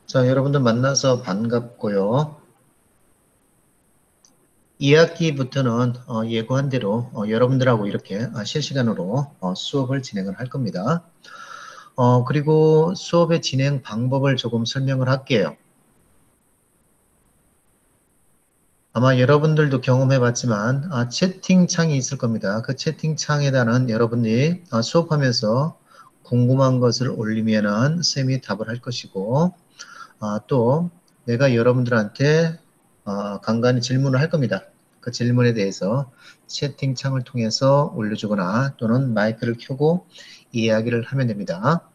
자, 여러분들 만나서 반갑고요. 2학기부터는 예고한 대로 여러분들하고 이렇게 실시간으로 수업을 진행을 할 겁니다. 그리고 수업의 진행 방법을 조금 설명을 할게요. 아마 여러분들도 경험해 봤지만 채팅창이 있을 겁니다. 그 채팅창에다는 여러분들이 수업하면서 궁금한 것을 올리면은 쌤이 답을 할 것이고 또 내가 여러분들한테 간간히 질문을 할 겁니다. 그 질문에 대해서 채팅창을 통해서 올려주거나 또는 마이크를 켜고 이야기를 하면 됩니다.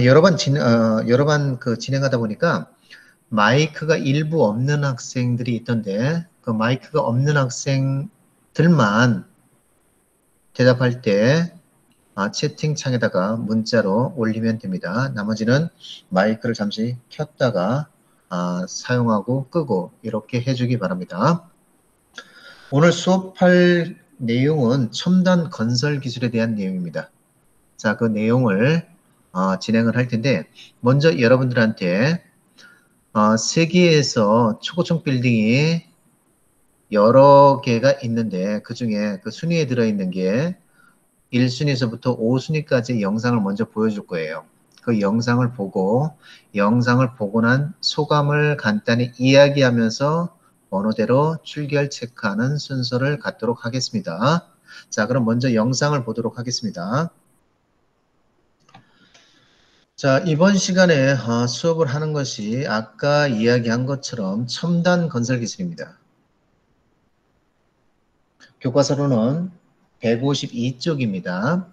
여러 번 진행하다 보니까 마이크가 일부 없는 학생들이 있던데 그 마이크가 없는 학생들만 대답할 때 채팅창에다가 문자로 올리면 됩니다. 나머지는 마이크를 잠시 켰다가 사용하고 끄고 이렇게 해주기 바랍니다. 오늘 수업할 내용은 첨단 건설 기술에 대한 내용입니다. 자, 그 내용을 진행을 할 텐데 먼저 여러분들한테 세계에서 초고층 빌딩이 여러 개가 있는데 그 중에 그 순위에 들어있는 게 1순위에서부터 5순위까지 영상을 먼저 보여줄 거예요. 그 영상을 보고 난 소감을 간단히 이야기하면서 번호대로 출결 체크하는 순서를 갖도록 하겠습니다. 자, 그럼 먼저 영상을 보도록 하겠습니다. 자, 이번 시간에 수업을 하는 것이 아까 이야기한 것처럼 첨단 건설 기술입니다. 교과서로는 152쪽입니다.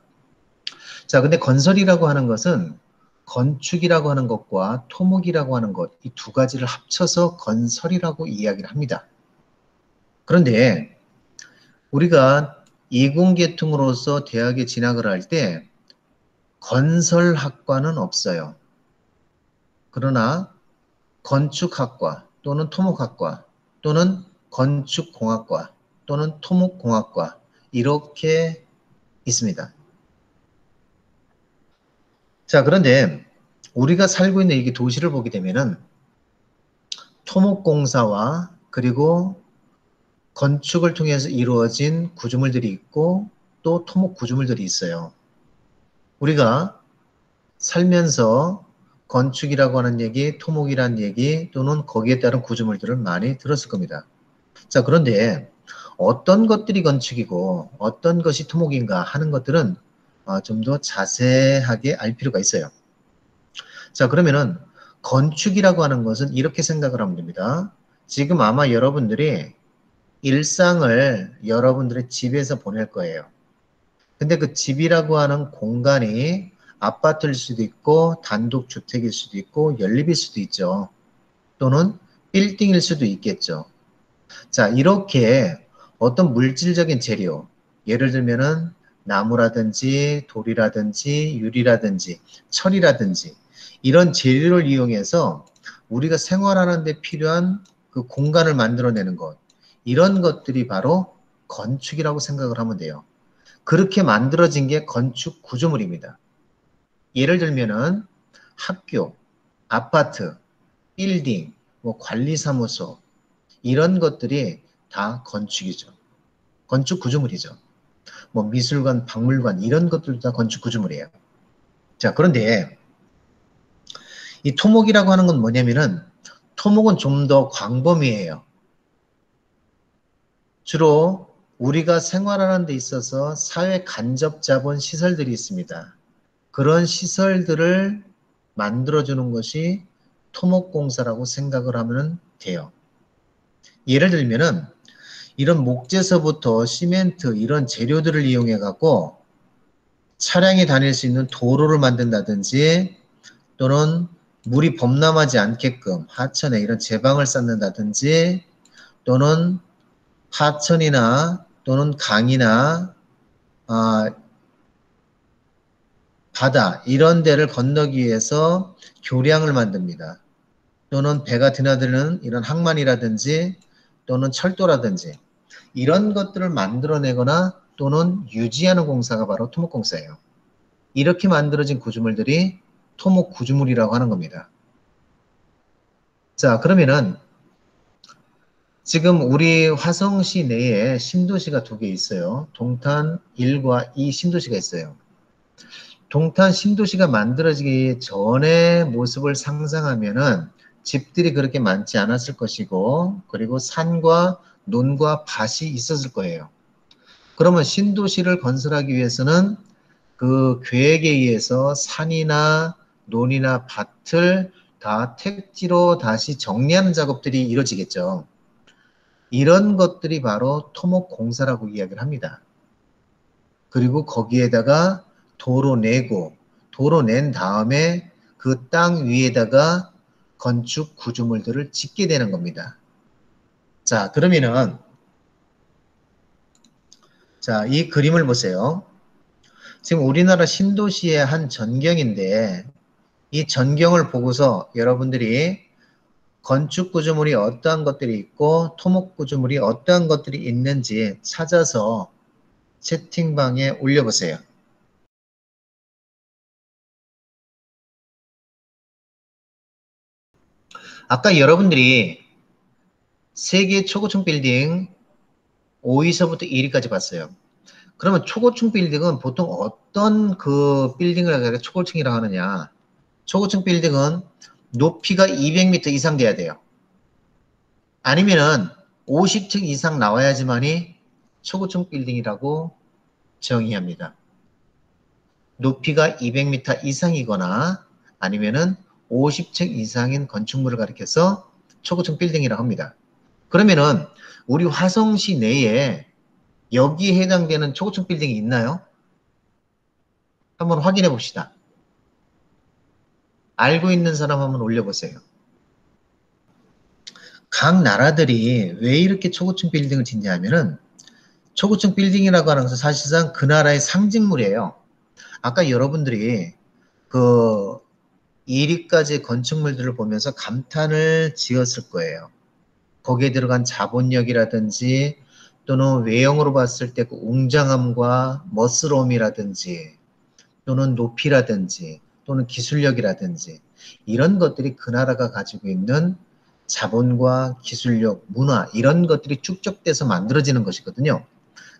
자, 근데 건설이라고 하는 것은 건축이라고 하는 것과 토목이라고 하는 것, 이 두 가지를 합쳐서 건설이라고 이야기를 합니다. 그런데 우리가 이공계통으로서 대학에 진학을 할 때 건설학과는 없어요. 그러나 건축학과 또는 토목학과 또는 건축공학과 또는 토목공학과 이렇게 있습니다. 자, 그런데 우리가 살고 있는 이 도시를 보게 되면은 토목공사와 그리고 건축을 통해서 이루어진 구조물들이 있고 또 토목 구조물들이 있어요. 우리가 살면서 건축이라고 하는 얘기, 토목이라는 얘기 또는 거기에 따른 구조물들을 많이 들었을 겁니다. 자, 그런데 어떤 것들이 건축이고 어떤 것이 토목인가 하는 것들은 좀 더 자세하게 알 필요가 있어요. 자, 그러면은 건축이라고 하는 것은 이렇게 생각을 하면 됩니다. 지금 아마 여러분들이 일상을 여러분들의 집에서 보낼 거예요. 근데 그 집이라고 하는 공간이 아파트일 수도 있고 단독주택일 수도 있고 연립일 수도 있죠. 또는 빌딩일 수도 있겠죠. 자, 이렇게 어떤 물질적인 재료, 예를 들면은 나무라든지 돌이라든지 유리라든지 철이라든지 이런 재료를 이용해서 우리가 생활하는 데 필요한 그 공간을 만들어내는 것, 이런 것들이 바로 건축이라고 생각을 하면 돼요. 그렇게 만들어진 게 건축 구조물입니다. 예를 들면은 학교, 아파트, 빌딩, 관리사무소 이런 것들이 다 건축이죠. 건축 구조물이죠. 미술관, 박물관 이런 것들도 다 건축 구조물이에요. 자, 그런데 이 토목이라고 하는 건 뭐냐면은 토목은 좀 더 광범위해요. 주로 우리가 생활하는 데 있어서 사회 간접 자본 시설들이 있습니다. 그런 시설들을 만들어주는 것이 토목공사라고 생각을 하면 돼요. 예를 들면은 이런 목재서부터 시멘트 이런 재료들을 이용해 갖고 차량이 다닐 수 있는 도로를 만든다든지 또는 물이 범람하지 않게끔 하천에 이런 제방을 쌓는다든지 또는 하천이나 또는 강이나 바다 이런 데를 건너기 위해서 교량을 만듭니다. 또는 배가 드나드는 이런 항만이라든지 또는 철도라든지 이런 것들을 만들어내거나 또는 유지하는 공사가 바로 토목공사예요. 이렇게 만들어진 구조물들이 토목 구조물이라고 하는 겁니다. 자, 그러면은 지금 우리 화성시 내에 신도시가 두 개 있어요. 동탄 1과 2 신도시가 있어요. 동탄 신도시가 만들어지기 전의 모습을 상상하면은 집들이 그렇게 많지 않았을 것이고, 그리고 산과 논과 밭이 있었을 거예요. 그러면 신도시를 건설하기 위해서는 그 계획에 의해서 산이나 논이나 밭을 다 택지로 다시 정리하는 작업들이 이루어지겠죠. 이런 것들이 바로 토목공사라고 이야기를 합니다. 그리고 거기에다가 도로 내고, 도로 낸 다음에 그 땅 위에다가 건축 구조물들을 짓게 되는 겁니다. 자, 그러면은, 자, 이 그림을 보세요. 지금 우리나라 신도시의 한 전경인데, 이 전경을 보고서 여러분들이 건축 구조물이 어떠한 것들이 있고, 토목 구조물이 어떠한 것들이 있는지 찾아서 채팅방에 올려보세요. 아까 여러분들이 세계 초고층 빌딩 5위서부터 1위까지 봤어요. 그러면 초고층 빌딩은 보통 어떤 그 빌딩을 초고층이라고 하느냐? 초고층 빌딩은 높이가 200m 이상 돼야 돼요. 아니면은 50층 이상 나와야지만이 초고층 빌딩이라고 정의합니다. 높이가 200m 이상이거나 아니면은 50층 이상인 건축물을 가리켜서 초고층 빌딩이라고 합니다. 그러면은 우리 화성시 내에 여기에 해당되는 초고층 빌딩이 있나요? 한번 확인해 봅시다. 알고 있는 사람 한번 올려보세요. 각 나라들이 왜 이렇게 초고층 빌딩을 짓냐 하면은 초고층 빌딩이라고 하는 것은 사실상 그 나라의 상징물이에요. 아까 여러분들이 그 1위까지 건축물들을 보면서 감탄을 지었을 거예요. 거기에 들어간 자본력이라든지 또는 외형으로 봤을 때 그 웅장함과 멋스러움이라든지 또는 높이라든지 또는 기술력이라든지 이런 것들이 그 나라가 가지고 있는 자본과 기술력, 문화 이런 것들이 축적돼서 만들어지는 것이거든요.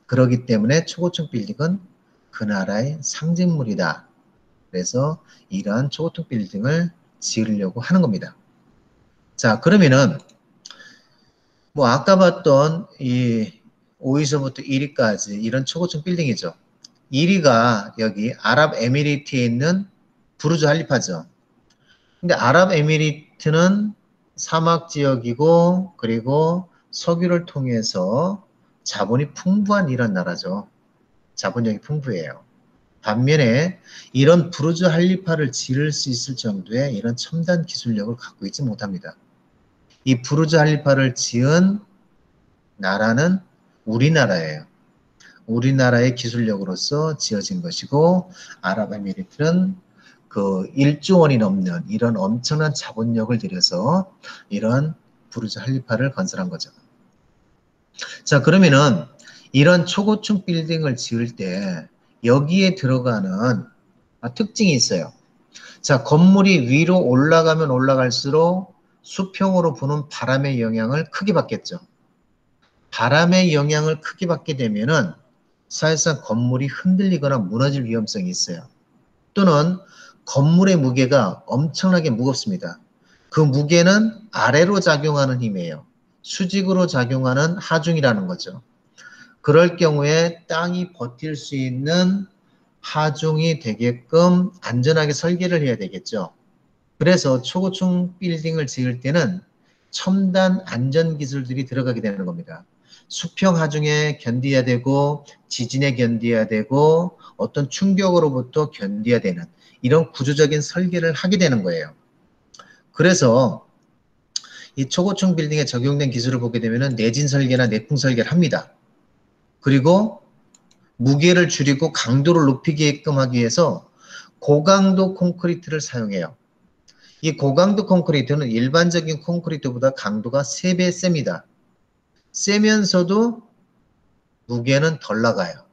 그렇기 때문에 초고층 빌딩은 그 나라의 상징물이다. 그래서 이러한 초고층 빌딩을 지으려고 하는 겁니다. 자, 그러면은 뭐 아까 봤던 이 5위서부터 1위까지 이런 초고층 빌딩이죠. 1위가 여기 아랍에미리트에 있는 부르즈 할리파죠. 근데 아랍에미리트는 사막 지역이고 그리고 석유를 통해서 자본이 풍부한 이런 나라죠. 자본력이 풍부해요. 반면에 이런 부르즈 할리파를 지을 수 있을 정도의 이런 첨단 기술력을 갖고 있지 못합니다. 이 부르즈 할리파를 지은 나라는 우리나라예요. 우리나라의 기술력으로서 지어진 것이고 아랍에미리트는 그 1조 원이 넘는 이런 엄청난 자본력을 들여서 이런 부르즈 할리파를 건설한 거죠. 자, 그러면은 이런 초고층 빌딩을 지을 때 여기에 들어가는 특징이 있어요. 자, 건물이 위로 올라가면 올라갈수록 수평으로 부는 바람의 영향을 크게 받겠죠. 바람의 영향을 크게 받게 되면은 사실상 건물이 흔들리거나 무너질 위험성이 있어요. 또는 건물의 무게가 엄청나게 무겁습니다. 그 무게는 아래로 작용하는 힘이에요. 수직으로 작용하는 하중이라는 거죠. 그럴 경우에 땅이 버틸 수 있는 하중이 되게끔 안전하게 설계를 해야 되겠죠. 그래서 초고층 빌딩을 지을 때는 첨단 안전 기술들이 들어가게 되는 겁니다. 수평 하중에 견뎌야 되고 지진에 견뎌야 되고 어떤 충격으로부터 견뎌야 되는 이런 구조적인 설계를 하게 되는 거예요. 그래서 이 초고층 빌딩에 적용된 기술을 보게 되면 내진 설계나 내풍 설계를 합니다. 그리고 무게를 줄이고 강도를 높이게끔 하기 위해서 고강도 콘크리트를 사용해요. 이 고강도 콘크리트는 일반적인 콘크리트보다 강도가 3배 셉니다. 세면서도 무게는 덜 나가요.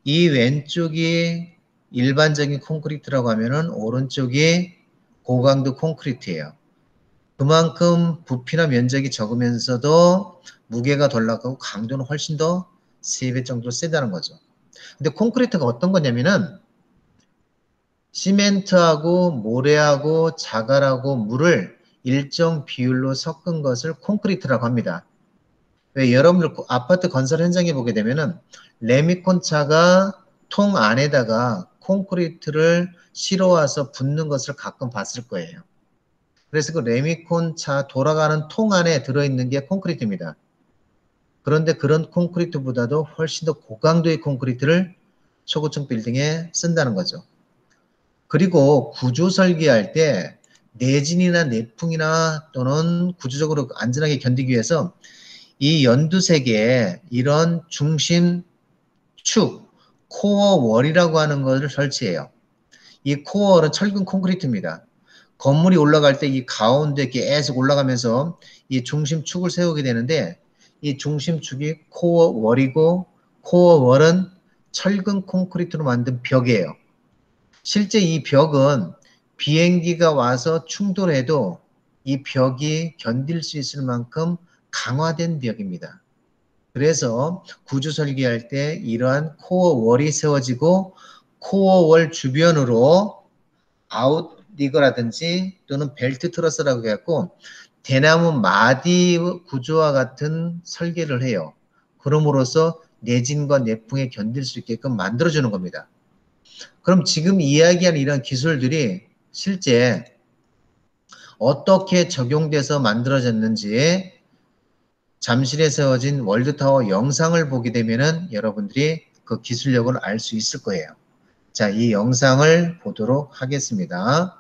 이 왼쪽이 일반적인 콘크리트라고 하면은 오른쪽이 고강도 콘크리트예요. 그만큼 부피나 면적이 적으면서도 무게가 덜 나가고 강도는 훨씬 더 3배 정도로 세다는 거죠. 근데 콘크리트가 어떤 거냐면은 시멘트하고 모래하고 자갈하고 물을 일정 비율로 섞은 것을 콘크리트라고 합니다. 왜 여러분들 아파트 건설 현장에 보게 되면은 레미콘차가 통 안에다가 콘크리트를 실어와서 붓는 것을 가끔 봤을 거예요. 그래서 그 레미콘차 돌아가는 통 안에 들어있는 게 콘크리트입니다. 그런데 그런 콘크리트보다도 훨씬 더 고강도의 콘크리트를 초고층 빌딩에 쓴다는 거죠. 그리고 구조 설계할 때 내진이나 내풍이나 또는 구조적으로 안전하게 견디기 위해서 이 연두색에 이런 중심 축, 코어 월이라고 하는 것을 설치해요. 이 코어는 철근 콘크리트입니다. 건물이 올라갈 때 이 가운데 계속 올라가면서 이 중심축을 세우게 되는데 이 중심축이 코어 월이고 코어 월은 철근 콘크리트로 만든 벽이에요. 실제 이 벽은 비행기가 와서 충돌해도 이 벽이 견딜 수 있을 만큼 강화된 벽입니다. 그래서 구조 설계할 때 이러한 코어 월이 세워지고 코어 월 주변으로 아웃리거라든지 또는 벨트 트러스라고 해갖고 대나무 마디 구조와 같은 설계를 해요. 그럼으로써 내진과 내풍에 견딜 수 있게끔 만들어주는 겁니다. 그럼 지금 이야기한 이런 기술들이 실제 어떻게 적용돼서 만들어졌는지 잠실에 세워진 월드타워 영상을 보게 되면은 여러분들이 그 기술력을 알 수 있을 거예요. 자, 이 영상을 보도록 하겠습니다.